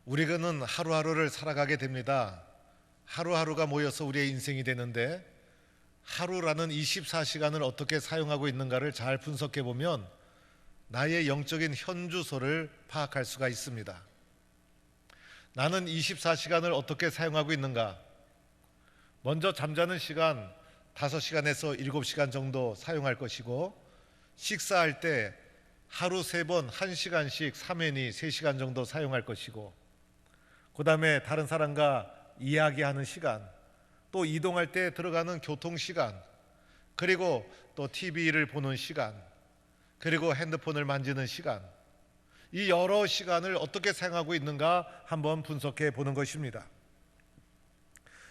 우리는 하루하루를 살아가게 됩니다. 하루하루가 모여서 우리의 인생이 되는데, 하루라는 24시간을 어떻게 사용하고 있는가를 잘 분석해 보면 나의 영적인 현주소를 파악할 수가 있습니다. 나는 24시간을 어떻게 사용하고 있는가? 먼저 잠자는 시간 5시간에서 7시간 정도 사용할 것이고, 식사할 때 하루 3번 1시간씩 3회니 3시간 정도 사용할 것이고, 그 다음에 다른 사람과 이야기하는 시간, 또 이동할 때 들어가는 교통시간, 그리고 또 TV를 보는 시간, 그리고 핸드폰을 만지는 시간, 이 여러 시간을 어떻게 사용하고 있는가 한번 분석해 보는 것입니다.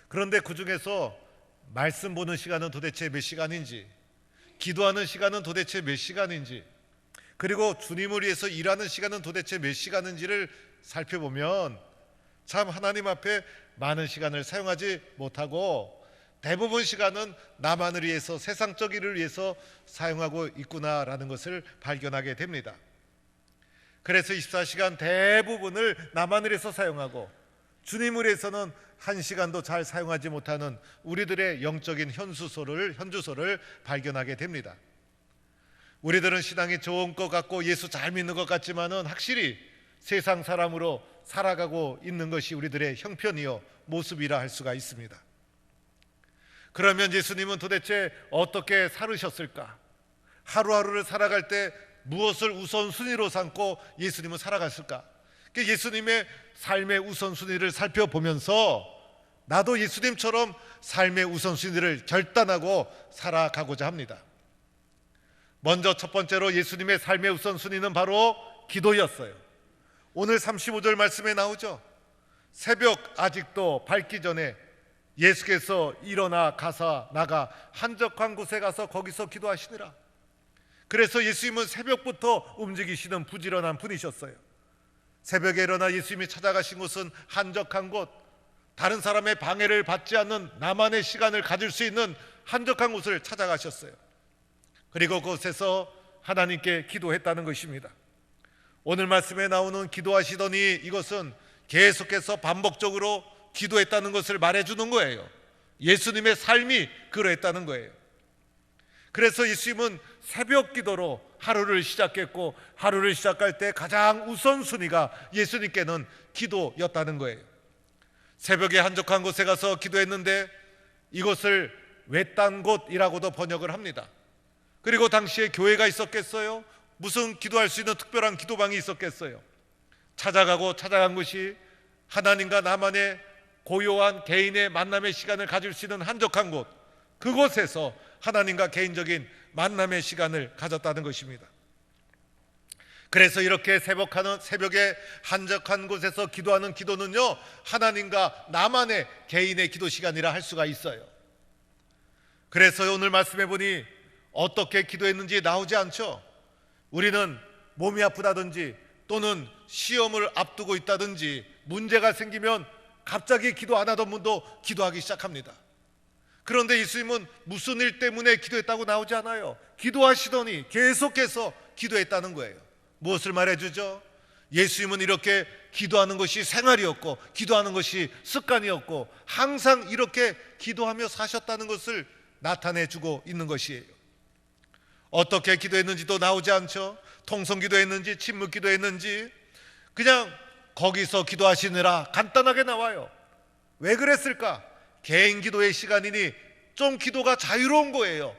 그런데 그 중에서 말씀 보는 시간은 도대체 몇 시간인지, 기도하는 시간은 도대체 몇 시간인지, 그리고 주님을 위해서 일하는 시간은 도대체 몇 시간인지를 살펴보면 참 하나님 앞에 많은 시간을 사용하지 못하고 대부분 시간은 나만을 위해서, 세상적 일을 위해서 사용하고 있구나라는 것을 발견하게 됩니다. 그래서 24시간 대부분을 나만을 위해서 사용하고 주님을 위해서는 1시간도 잘 사용하지 못하는 우리들의 영적인 현주소를 발견하게 됩니다. 우리들은 신앙이 좋은 것 같고 예수 잘 믿는 것 같지만은 확실히 세상 사람으로 살아가고 있는 것이 우리들의 형편이요 모습이라 할 수가 있습니다. 그러면 예수님은 도대체 어떻게 살으셨을까? 하루하루를 살아갈 때 무엇을 우선순위로 삼고 예수님은 살아갔을까? 예수님의 삶의 우선순위를 살펴보면서 나도 예수님처럼 삶의 우선순위를 결단하고 살아가고자 합니다. 먼저 첫 번째로 예수님의 삶의 우선순위는 바로 기도였어요. 오늘 35절 말씀에 나오죠. 새벽 아직도 밝기 전에 예수께서 일어나 나가 한적한 곳에 가서 거기서 기도하시니라. 그래서 예수님은 새벽부터 움직이시는 부지런한 분이셨어요. 새벽에 일어나 예수님이 찾아가신 곳은 한적한 곳, 다른 사람의 방해를 받지 않는 나만의 시간을 가질 수 있는 한적한 곳을 찾아가셨어요. 그리고 그곳에서 하나님께 기도했다는 것입니다. 오늘 말씀에 나오는 기도하시더니 이것은 계속해서 반복적으로 기도했다는 것을 말해주는 거예요. 예수님의 삶이 그러했다는 거예요. 그래서 예수님은 새벽 기도로 하루를 시작했고, 하루를 시작할 때 가장 우선순위가 예수님께는 기도였다는 거예요. 새벽에 한적한 곳에 가서 기도했는데 이것을 외딴 곳이라고도 번역을 합니다. 그리고 당시에 교회가 있었겠어요? 무슨 기도할 수 있는 특별한 기도방이 있었겠어요? 찾아간 곳이 하나님과 나만의 고요한 개인의 만남의 시간을 가질 수 있는 한적한 곳, 그곳에서 하나님과 개인적인 만남의 시간을 가졌다는 것입니다. 그래서 이렇게 새벽에 한적한 곳에서 기도하는 기도는요, 하나님과 나만의 개인의 기도 시간이라 할 수가 있어요. 그래서 오늘 말씀해 보니 어떻게 기도했는지 나오지 않죠. 우리는 몸이 아프다든지 또는 시험을 앞두고 있다든지 문제가 생기면 갑자기 기도 안 하던 분도 기도하기 시작합니다. 그런데 예수님은 무슨 일 때문에 기도했다고 나오지 않아요. 기도하시더니 계속해서 기도했다는 거예요. 무엇을 말해주죠? 예수님은 이렇게 기도하는 것이 생활이었고, 기도하는 것이 습관이었고, 항상 이렇게 기도하며 사셨다는 것을 나타내주고 있는 것이에요. 어떻게 기도했는지도 나오지 않죠. 통성 기도했는지 침묵 기도했는지 그냥 거기서 기도하시느라 간단하게 나와요. 왜 그랬을까? 개인 기도의 시간이니 좀 기도가 자유로운 거예요.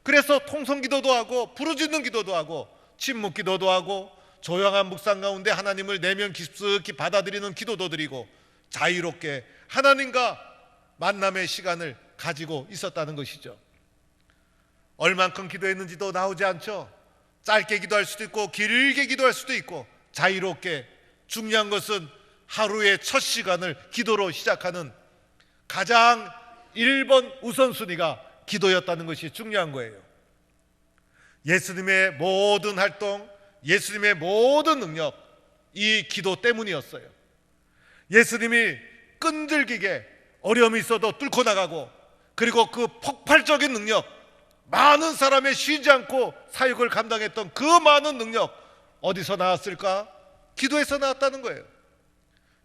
그래서 통성 기도도 하고 부르짖는 기도도 하고 침묵 기도도 하고 조용한 묵상 가운데 하나님을 내면 깊숙이 받아들이는 기도도 드리고 자유롭게 하나님과 만남의 시간을 가지고 있었다는 것이죠. 얼만큼 기도했는지도 나오지 않죠. 짧게 기도할 수도 있고 길게 기도할 수도 있고 자유롭게, 중요한 것은 하루의 첫 시간을 기도로 시작하는 가장 1번 우선순위가 기도였다는 것이 중요한 거예요. 예수님의 모든 활동, 예수님의 모든 능력, 이 기도 때문이었어요. 예수님이 끈질기게 어려움이 있어도 뚫고 나가고, 그리고 그 폭발적인 능력, 많은 사람의 쉬지 않고 사역을 감당했던 그 많은 능력, 어디서 나왔을까? 기도에서 나왔다는 거예요.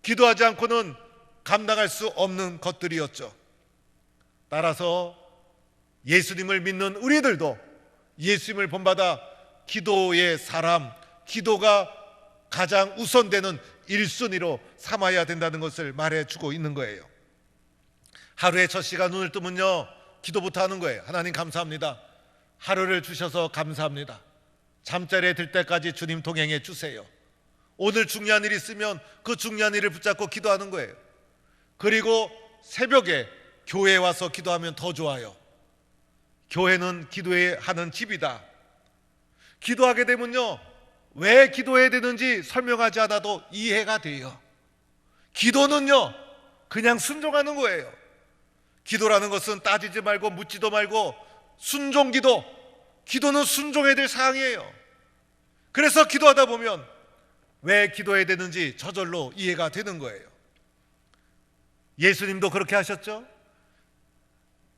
기도하지 않고는 감당할 수 없는 것들이었죠. 따라서 예수님을 믿는 우리들도 예수님을 본받아 기도의 사람, 기도가 가장 우선되는 1순위로 삼아야 된다는 것을 말해주고 있는 거예요. 하루에 첫 시간 눈을 뜨면요, 기도부터 하는 거예요. 하나님 감사합니다. 하루를 주셔서 감사합니다. 잠자리에 들 때까지 주님 동행해 주세요. 오늘 중요한 일이 있으면 그 중요한 일을 붙잡고 기도하는 거예요. 그리고 새벽에 교회에 와서 기도하면 더 좋아요. 교회는 기도하는 집이다. 기도하게 되면요, 왜 기도해야 되는지 설명하지 않아도 이해가 돼요. 기도는요, 그냥 순종하는 거예요. 기도라는 것은 따지지 말고 묻지도 말고 순종 기도, 기도는 순종해야 될 사항이에요. 그래서 기도하다 보면 왜 기도해야 되는지 저절로 이해가 되는 거예요. 예수님도 그렇게 하셨죠.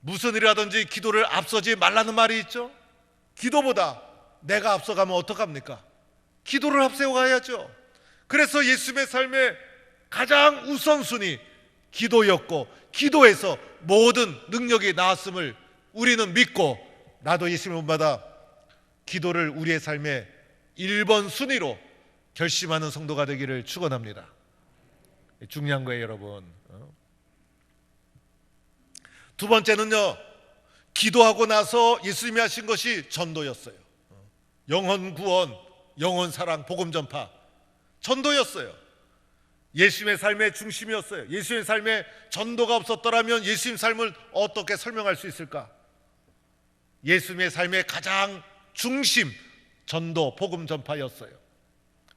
무슨 일을 하든지 기도를 앞서지 말라는 말이 있죠. 기도보다 내가 앞서가면 어떡합니까? 기도를 앞세워 가야죠. 그래서 예수님의 삶의 가장 우선순위 기도였고, 기도에서 모든 능력이 나왔음을 우리는 믿고, 나도 예수님을 본받아 기도를 우리의 삶의 1번 순위로 결심하는 성도가 되기를 축원합니다. 중요한 거예요, 여러분. 두 번째는요, 기도하고 나서 예수님이 하신 것이 전도였어요. 영혼 구원, 영혼 사랑, 복음 전파, 전도였어요. 예수님의 삶의 중심이었어요. 예수님의 삶에 전도가 없었더라면 예수님 삶을 어떻게 설명할 수 있을까? 예수님의 삶의 가장 중심, 전도, 복음 전파였어요.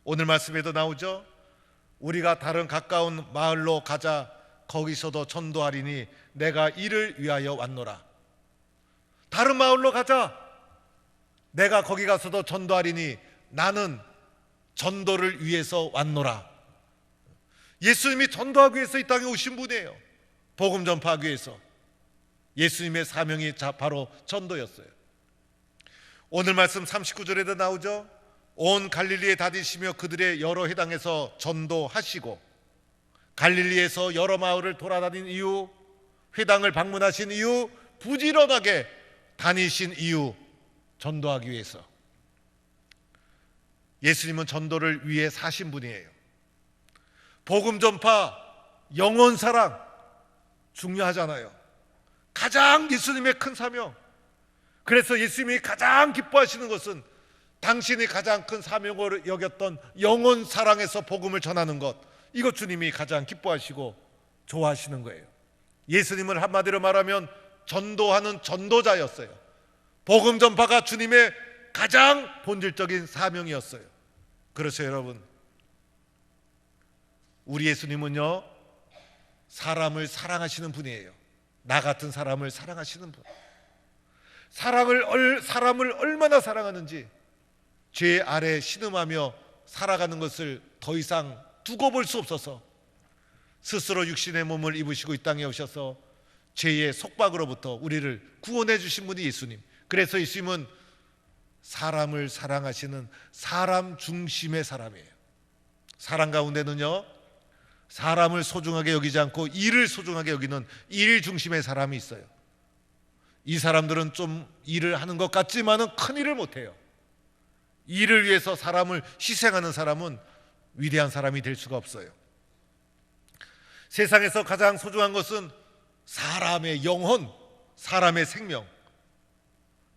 오늘 말씀에도 나오죠. 우리가 다른 가까운 마을로 가자. 거기서도 전도하리니 내가 이를 위하여 왔노라. 다른 마을로 가자. 내가 거기 가서도 전도하리니 나는 전도를 위해서 왔노라. 예수님이 전도하기 위해서 이 땅에 오신 분이에요. 복음 전파하기 위해서. 예수님의 사명이 바로 전도였어요. 오늘 말씀 39절에도 나오죠. 온 갈릴리에 다니시며 그들의 여러 회당에서 전도하시고, 갈릴리에서 여러 마을을 돌아다닌 이유, 회당을 방문하신 이유, 부지런하게 다니신 이유, 전도하기 위해서. 예수님은 전도를 위해 사신 분이에요. 복음 전파, 영혼 사랑 중요하잖아요. 가장 예수님의 큰 사명. 그래서 예수님이 가장 기뻐하시는 것은 당신이 가장 큰 사명으로 여겼던 영혼 사랑에서 복음을 전하는 것, 이것 주님이 가장 기뻐하시고 좋아하시는 거예요. 예수님을 한마디로 말하면 전도하는 전도자였어요. 복음 전파가 주님의 가장 본질적인 사명이었어요. 그렇죠, 여러분. 우리 예수님은요, 사람을 사랑하시는 분이에요. 나 같은 사람을 사랑하시는 분. 사람을 얼마나 사랑하는지 죄 아래 신음하며 살아가는 것을 더 이상 두고 볼 수 없어서 스스로 육신의 몸을 입으시고 이 땅에 오셔서 죄의 속박으로부터 우리를 구원해 주신 분이 예수님. 그래서 예수님은 사람을 사랑하시는 사람 중심의 사람이에요. 사람 가운데는요, 사람을 소중하게 여기지 않고 일을 소중하게 여기는 일 중심의 사람이 있어요. 이 사람들은 좀 일을 하는 것 같지만은 큰 일을 못해요. 일을 위해서 사람을 희생하는 사람은 위대한 사람이 될 수가 없어요. 세상에서 가장 소중한 것은 사람의 영혼, 사람의 생명.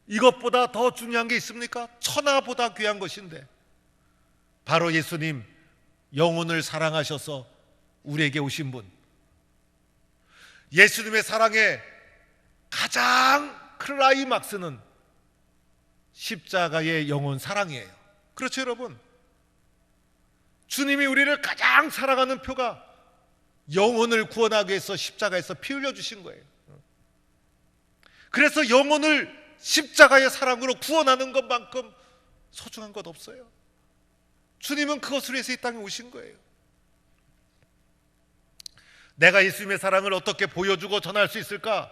이것보다 더 중요한 게 있습니까? 천하보다 귀한 것인데, 바로 예수님 영혼을 사랑하셔서 우리에게 오신 분. 예수님의 사랑의 가장 클라이막스는 십자가의 영혼 사랑이에요. 그렇죠, 여러분? 주님이 우리를 가장 사랑하는 표가 영혼을 구원하기 위해서 십자가에서 피 흘려 주신 거예요. 그래서 영혼을 십자가의 사랑으로 구원하는 것만큼 소중한 것 없어요. 주님은 그것을 위해서 이 땅에 오신 거예요. 내가 예수님의 사랑을 어떻게 보여주고 전할 수 있을까?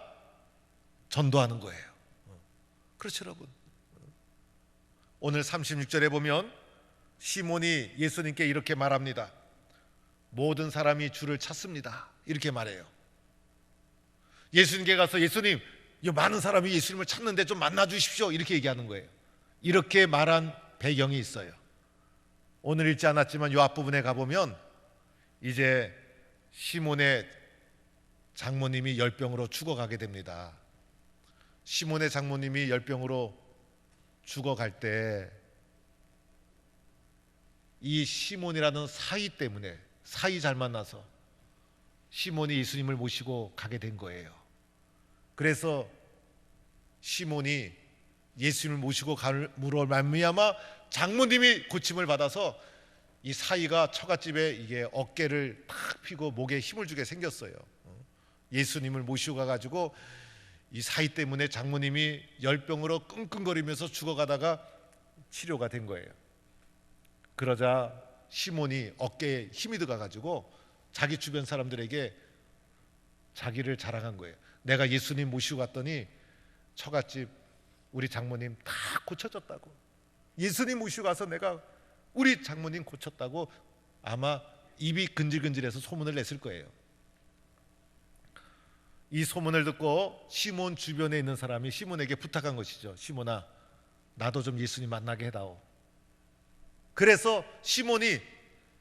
전도하는 거예요. 그렇죠, 여러분. 오늘 36절에 보면 시몬이 예수님께 이렇게 말합니다. 모든 사람이 주를 찾습니다. 이렇게 말해요. 예수님께 가서 예수님, 이 많은 사람이 예수님을 찾는데 좀 만나 주십시오. 이렇게 얘기하는 거예요. 이렇게 말한 배경이 있어요. 오늘 읽지 않았지만 이 앞부분에 가보면 이제 시몬의 장모님이 열병으로 죽어가게 됩니다. 시몬의 장모님이 열병으로 죽어갈 때 이 시몬이라는 사이 때문에, 사이 잘 만나서 시몬이 예수님을 모시고 가게 된 거예요. 그래서 시몬이 예수님을 모시고 감으로 말미암아 장모님이 고침을 받아서 이 사이가 처갓집에 이게 어깨를 탁 펴고 목에 힘을 주게 생겼어요. 예수님을 모시고 가가지고 이 사이 때문에 장모님이 열병으로 끙끙거리면서 죽어가다가 치료가 된 거예요. 그러자 시몬이 어깨에 힘이 들어가가지고 자기 주변 사람들에게 자기를 자랑한 거예요. 내가 예수님 모시고 갔더니 처갓집 우리 장모님 다 고쳐졌다고. 예수님 모시고 가서 내가 우리 장모님 고쳤다고 아마 입이 근질근질해서 소문을 냈을 거예요. 이 소문을 듣고 시몬 주변에 있는 사람이 시몬에게 부탁한 것이죠. 시몬아, 나도 좀 예수님 만나게 해다오. 그래서 시몬이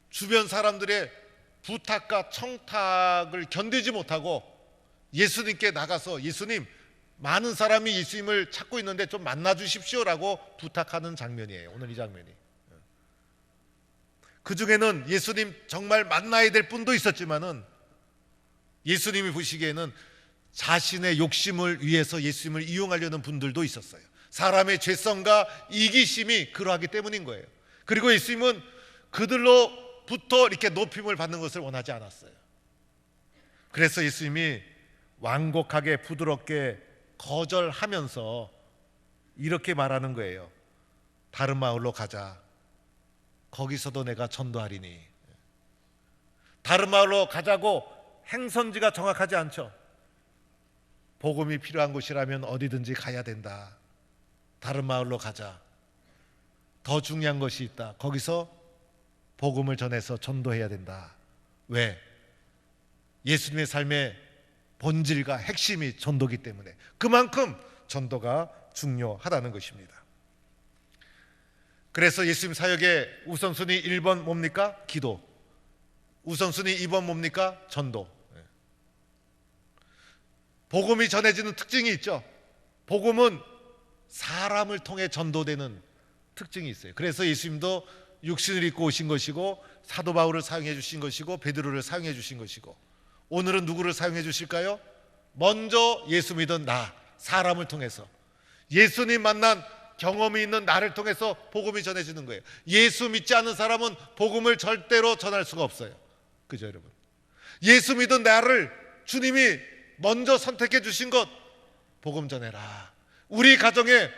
주변 사람들의 부탁과 청탁을 견디지 못하고 예수님께 나가서 예수님, 많은 사람이 예수님을 찾고 있는데 좀 만나 주십시오라고 부탁하는 장면이에요. 오늘 이 장면이. 그 중에는 예수님 정말 만나야 될 분도 있었지만은 예수님이 보시기에는 자신의 욕심을 위해서 예수님을 이용하려는 분들도 있었어요. 사람의 죄성과 이기심이 그러하기 때문인 거예요. 그리고 예수님은 그들로부터 이렇게 높임을 받는 것을 원하지 않았어요. 그래서 예수님이 완곡하게 부드럽게 거절하면서 이렇게 말하는 거예요. 다른 마을로 가자. 거기서도 내가 전도하리니. 다른 마을로 가자고 행선지가 정확하지 않죠. 복음이 필요한 곳이라면 어디든지 가야 된다. 다른 마을로 가자. 더 중요한 것이 있다. 거기서 복음을 전해서 전도해야 된다. 왜? 예수님의 삶의 본질과 핵심이 전도기 때문에 그만큼 전도가 중요하다는 것입니다. 그래서 예수님 사역의 우선순위 1번 뭡니까? 기도. 우선순위 2번 뭡니까? 전도. 복음이 전해지는 특징이 있죠. 복음은 사람을 통해 전도되는 특징이 있어요. 그래서 예수님도 육신을 입고 오신 것이고 사도 바울을 사용해 주신 것이고 베드로를 사용해 주신 것이고 오늘은 누구를 사용해 주실까요? 먼저 예수 믿은 나, 사람을 통해서 예수님 만난 경험이 있는 나를 통해서 복음이 전해지는 거예요. 예수 믿지 않은 사람은 복음을 절대로 전할 수가 없어요. 그죠, 여러분? 예수 믿은 나를 주님이 먼저 선택해 주신 것, 복음 전해라. 우리 가정에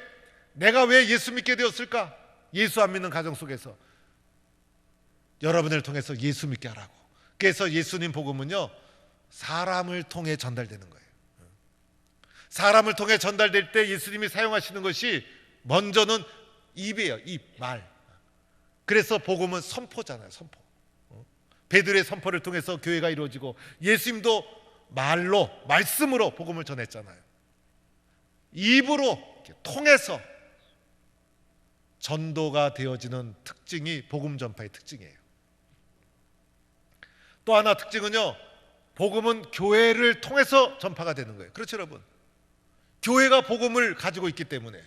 내가 왜 예수 믿게 되었을까? 예수 안 믿는 가정 속에서 여러분을 통해서 예수 믿게 하라고. 그래서 예수님 복음은요, 사람을 통해 전달되는 거예요. 사람을 통해 전달될 때 예수님이 사용하시는 것이 먼저는 입이에요. 입, 말. 그래서 복음은 선포잖아요. 선포. 베드로의 선포를 통해서 교회가 이루어지고 예수님도 말로, 말씀으로 복음을 전했잖아요. 입으로 통해서 전도가 되어지는 특징이 복음 전파의 특징이에요. 또 하나 특징은요, 복음은 교회를 통해서 전파가 되는 거예요. 그렇죠, 여러분? 교회가 복음을 가지고 있기 때문에,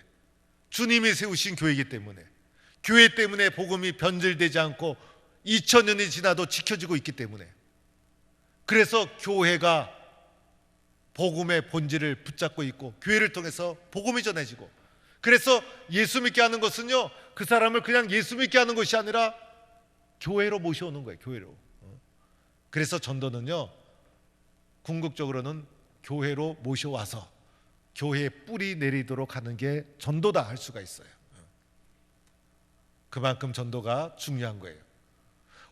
주님이 세우신 교회이기 때문에, 교회 때문에 복음이 변질되지 않고 2000년이 지나도 지켜지고 있기 때문에, 그래서 교회가 복음의 본질을 붙잡고 있고 교회를 통해서 복음이 전해지고, 그래서 예수 믿게 하는 것은요, 그 사람을 그냥 예수 믿게 하는 것이 아니라 교회로 모셔오는 거예요. 교회로. 그래서 전도는요, 궁극적으로는 교회로 모셔와서 교회에 뿌리 내리도록 하는 게 전도다 할 수가 있어요. 그만큼 전도가 중요한 거예요.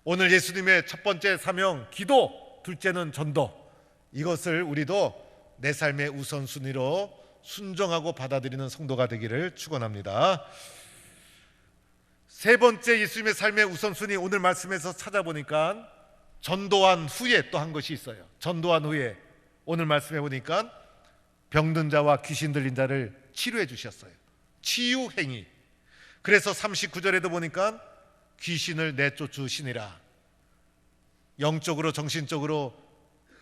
오늘 예수님의 첫 번째 사명 기도, 둘째는 전도, 이것을 우리도 내 삶의 우선순위로 순종하고 받아들이는 성도가 되기를 축원합니다. 세 번째 예수님의 삶의 우선순위, 오늘 말씀에서 찾아보니까 전도한 후에 또 한 것이 있어요. 전도한 후에 오늘 말씀해 보니까 병든 자와 귀신 들린 자를 치료해 주셨어요. 치유 행위. 그래서 39절에도 보니까 귀신을 내쫓으시니라. 영적으로 정신적으로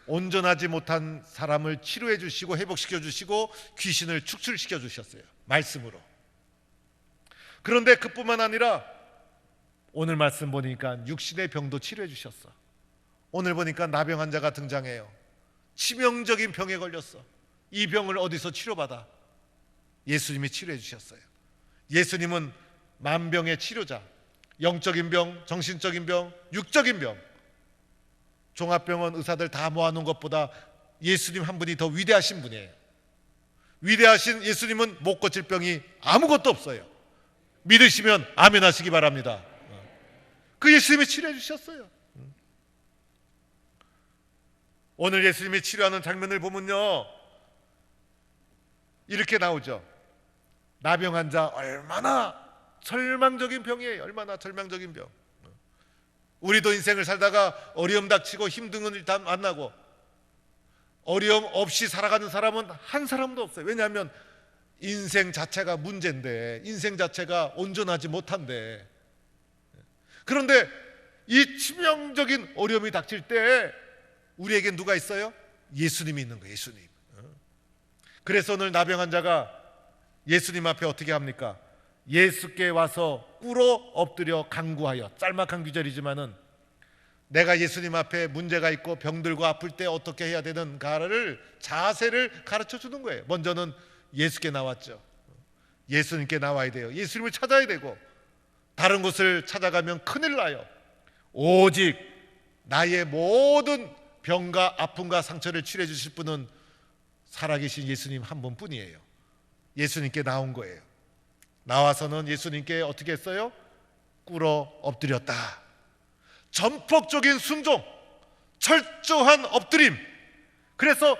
온전하지 못한 사람을 치료해 주시고 회복시켜 주시고 귀신을 축출시켜 주셨어요. 말씀으로. 그런데 그뿐만 아니라 오늘 말씀 보니까 육신의 병도 치료해 주셨어. 오늘 보니까 나병 환자가 등장해요. 치명적인 병에 걸렸어. 이 병을 어디서 치료받아? 예수님이 치료해 주셨어요. 예수님은 만병의 치료자. 영적인 병, 정신적인 병, 육적인 병. 종합병원 의사들 다 모아놓은 것보다 예수님 한 분이 더 위대하신 분이에요. 위대하신 예수님은 못 고칠 병이 아무것도 없어요. 믿으시면 아멘 하시기 바랍니다. 그 예수님이 치료해 주셨어요. 오늘 예수님이 치료하는 장면을 보면요, 이렇게 나오죠. 나병 환자 얼마나 절망적인 병이에요. 얼마나 절망적인 병. 우리도 인생을 살다가 어려움 닥치고 힘든 일 다 만나고 어려움 없이 살아가는 사람은 한 사람도 없어요. 왜냐하면 인생 자체가 문제인데, 인생 자체가 온전하지 못한데. 그런데 이 치명적인 어려움이 닥칠 때 우리에겐 누가 있어요? 예수님이 있는 거예요. 예수님. 그래서 오늘 나병 환자가 예수님 앞에 어떻게 합니까? 예수께 와서 꿇어 엎드려 간구하여. 짤막한 구절이지만은 내가 예수님 앞에 문제가 있고 병들고 아플 때 어떻게 해야 되는가를, 자세를 가르쳐 주는 거예요. 먼저는 예수께 나왔죠. 예수님께 나와야 돼요. 예수님을 찾아야 되고, 다른 곳을 찾아가면 큰일 나요. 오직 나의 모든 병과 아픔과 상처를 치료해 주실 분은 살아계신 예수님 한 분뿐이에요. 예수님께 나온 거예요. 나와서는 예수님께 어떻게 했어요? 꿇어 엎드렸다. 전폭적인 순종, 철저한 엎드림. 그래서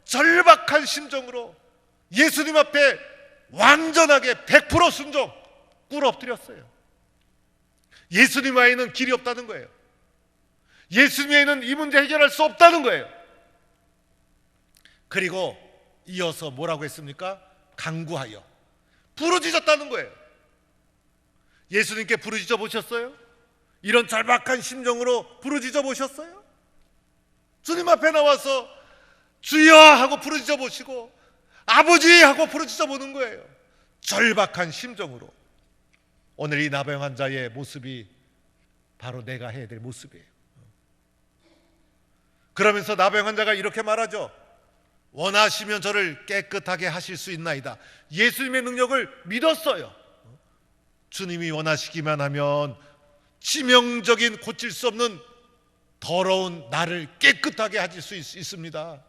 절박한 심정으로 예수님 앞에 완전하게 100% 순종, 꿇어 엎드렸어요. 예수님 외에는 길이 없다는 거예요. 예수님 외에는 이 문제 해결할 수 없다는 거예요. 그리고 이어서 뭐라고 했습니까? 간구하여 부르짖었다는 거예요. 예수님께 부르짖어 보셨어요? 이런 절박한 심정으로 부르짖어 보셨어요? 주님 앞에 나와서 주여 하고 부르짖어 보시고 아버지 하고 부르짖어 보는 거예요. 절박한 심정으로. 오늘 이 나병 환자의 모습이 바로 내가 해야 될 모습이에요. 그러면서 나병 환자가 이렇게 말하죠. 원하시면 저를 깨끗하게 하실 수 있나이다. 예수님의 능력을 믿었어요. 주님이 원하시기만 하면 치명적인 고칠 수 없는 더러운 나를 깨끗하게 하실 수 있습니다.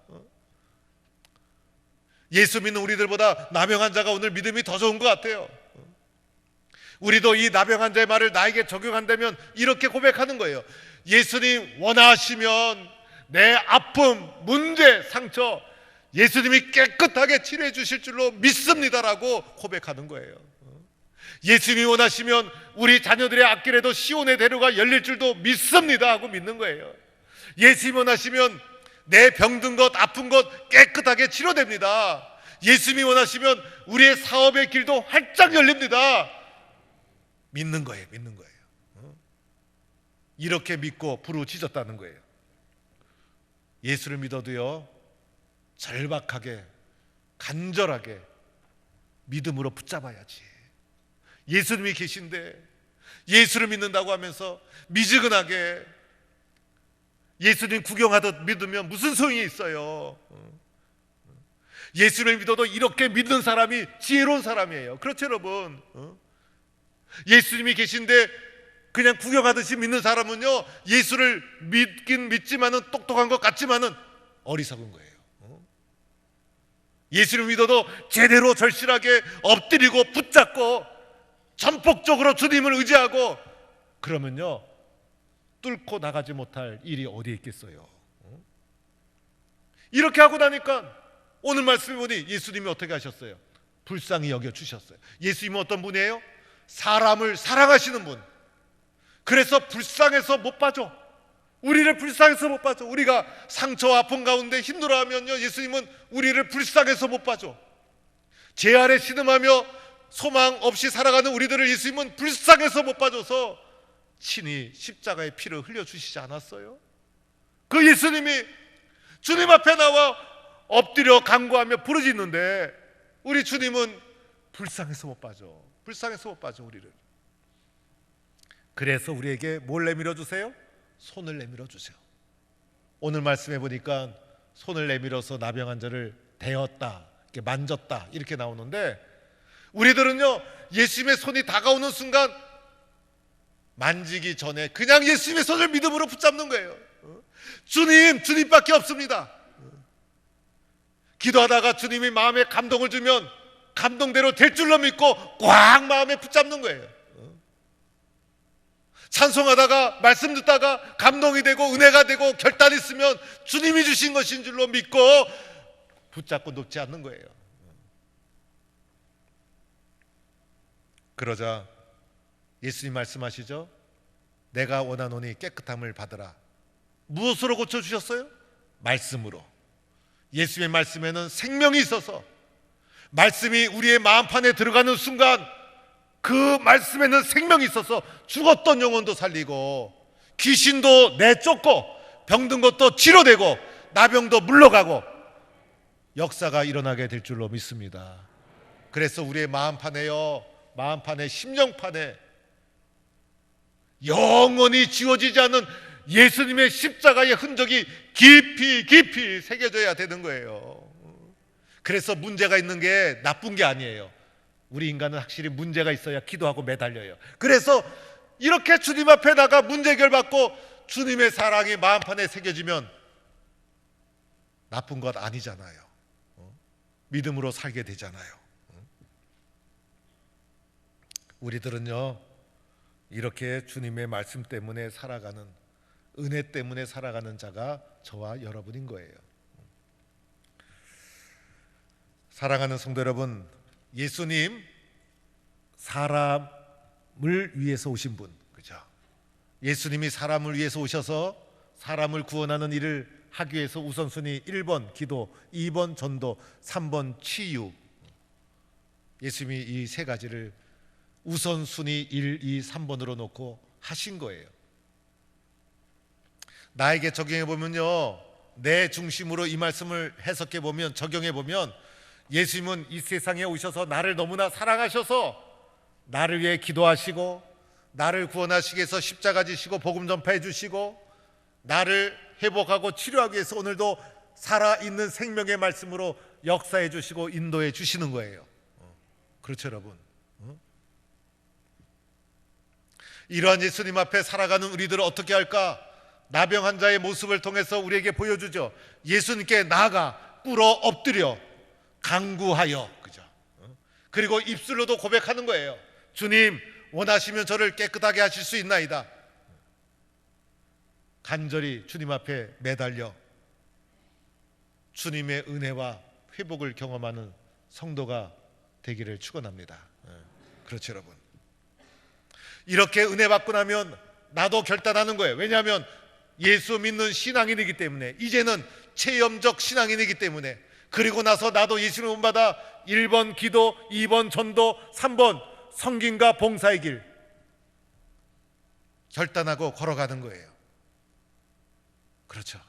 예수 믿는 우리들보다 나병 환자가 오늘 믿음이 더 좋은 것 같아요. 우리도 이 나병 환자의 말을 나에게 적용한다면 이렇게 고백하는 거예요. 예수님 원하시면 내 아픔, 문제, 상처 예수님이 깨끗하게 치료해 주실 줄로 믿습니다라고 고백하는 거예요. 예수님이 원하시면 우리 자녀들의 앞길에도 시온의 대로가 열릴 줄도 믿습니다 하고 믿는 거예요. 예수님이 원하시면 내 병든 것, 아픈 것 깨끗하게 치료됩니다. 예수님이 원하시면 우리의 사업의 길도 활짝 열립니다. 믿는 거예요. 믿는 거예요. 이렇게 믿고 부르짖었다는 거예요. 예수를 믿어도요, 절박하게 간절하게 믿음으로 붙잡아야지. 예수님이 계신데 예수를 믿는다고 하면서 미지근하게 예수님 구경하듯 믿으면 무슨 소용이 있어요. 예수를 믿어도 이렇게 믿는 사람이 지혜로운 사람이에요. 그렇죠 여러분? 예수님이 계신데 그냥 구경하듯이 믿는 사람은요, 예수를 믿긴 믿지만은 똑똑한 것 같지만은 어리석은 거예요. 예수를 믿어도 제대로 절실하게 엎드리고 붙잡고 전폭적으로 주님을 의지하고 그러면요, 뚫고 나가지 못할 일이 어디에 있겠어요. 이렇게 하고 나니까 오늘 말씀해 보니 예수님이 어떻게 하셨어요? 불쌍히 여겨주셨어요. 예수님은 어떤 분이에요? 사람을 사랑하시는 분. 그래서 불쌍해서 못 빠져. 우리를 불쌍해서 못 빠져. 우리가 상처와 아픔 가운데 힘들어하면요, 예수님은 우리를 불쌍해서 못 빠져. 죄 아래 신음하며 소망 없이 살아가는 우리들을 예수님은 불쌍해서 못 빠져서 친히 십자가의 피를 흘려주시지 않았어요? 그 예수님이 주님 앞에 나와 엎드려 간구하며 부르짖는데 우리 주님은 불쌍해서 못 빠져. 불쌍해서 못 빠져 우리를. 그래서 우리에게 뭘 내밀어 주세요? 손을 내밀어 주세요. 오늘 말씀해 보니까 손을 내밀어서 나병 환자를 대었다, 이렇게 만졌다 이렇게 나오는데, 우리들은요 예수님의 손이 다가오는 순간 만지기 전에 그냥 예수님의 손을 믿음으로 붙잡는 거예요. 주님밖에 없습니다. 기도하다가 주님이 마음에 감동을 주면 감동대로 될 줄로 믿고 꽉 마음에 붙잡는 거예요. 찬송하다가 말씀 듣다가 감동이 되고 은혜가 되고 결단이 있으면 주님이 주신 것인 줄로 믿고 붙잡고 놓지 않는 거예요. 그러자 예수님 말씀하시죠. 내가 원하노니 깨끗함을 받으라. 무엇으로 고쳐주셨어요? 말씀으로. 예수님의 말씀에는 생명이 있어서 말씀이 우리의 마음판에 들어가는 순간 그 말씀에는 생명이 있어서 죽었던 영혼도 살리고 귀신도 내쫓고 병든 것도 치료되고 나병도 물러가고 역사가 일어나게 될 줄로 믿습니다. 그래서 우리의 마음판에요, 마음판에 심령판에 영원히 지워지지 않는 예수님의 십자가의 흔적이 깊이 새겨져야 되는 거예요. 그래서 문제가 있는 게 나쁜 게 아니에요. 우리 인간은 확실히 문제가 있어야 기도하고 매달려요. 그래서 이렇게 주님 앞에 나가 문제 해결받고 주님의 사랑이 마음판에 새겨지면 나쁜 것 아니잖아요. 믿음으로 살게 되잖아요. 우리들은요 이렇게 주님의 말씀 때문에 살아가는, 은혜 때문에 살아가는 자가 저와 여러분인 거예요. 사랑하는 성도 여러분, 예수님 사람을 위해서 오신 분, 그죠? 예수님이 사람을 위해서 오셔서 사람을 구원하는 일을 하기 위해서 우선순위 1번 기도, 2번 전도, 3번 치유. 예수님이 이 세 가지를 우선순위 1, 2, 3번으로 놓고 하신 거예요. 나에게 적용해 보면요, 내 중심으로 이 말씀을 해석해 보면, 적용해 보면 예수님은 이 세상에 오셔서 나를 너무나 사랑하셔서 나를 위해 기도하시고 나를 구원하시기 위해서 십자가 지시고 복음 전파해 주시고 나를 회복하고 치료하기 위해서 오늘도 살아있는 생명의 말씀으로 역사해 주시고 인도해 주시는 거예요. 그렇죠 여러분? 이러한 예수님 앞에 살아가는 우리들은 어떻게 할까? 나병 환자의 모습을 통해서 우리에게 보여주죠. 예수님께 나아가 꿇어 엎드려 간구하여, 그죠? 그리고 입술로도 고백하는 거예요. 주님, 원하시면 저를 깨끗하게 하실 수 있나이다. 간절히 주님 앞에 매달려 주님의 은혜와 회복을 경험하는 성도가 되기를 축원합니다. 그렇죠 여러분? 이렇게 은혜 받고 나면 나도 결단하는 거예요. 왜냐하면 예수 믿는 신앙인이기 때문에, 이제는 체험적 신앙인이기 때문에, 그리고 나서 나도 예수를 본받아 1번 기도, 2번 전도, 3번 성김과 봉사의 길 결단하고 걸어가는 거예요. 그렇죠?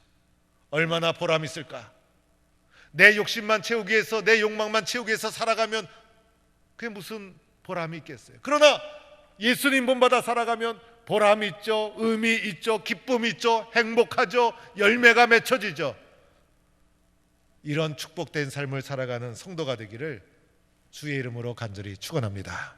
얼마나 보람 있을까? 내 욕심만 채우기 위해서, 내 욕망만 채우기 위해서 살아가면 그게 무슨 보람이 있겠어요? 그러나 예수님 본받아 살아가면 보람이 있죠, 의미 있죠, 기쁨이 있죠, 행복하죠, 열매가 맺혀지죠. 이런 축복된 삶을 살아가는 성도가 되기를 주의 이름으로 간절히 축원합니다.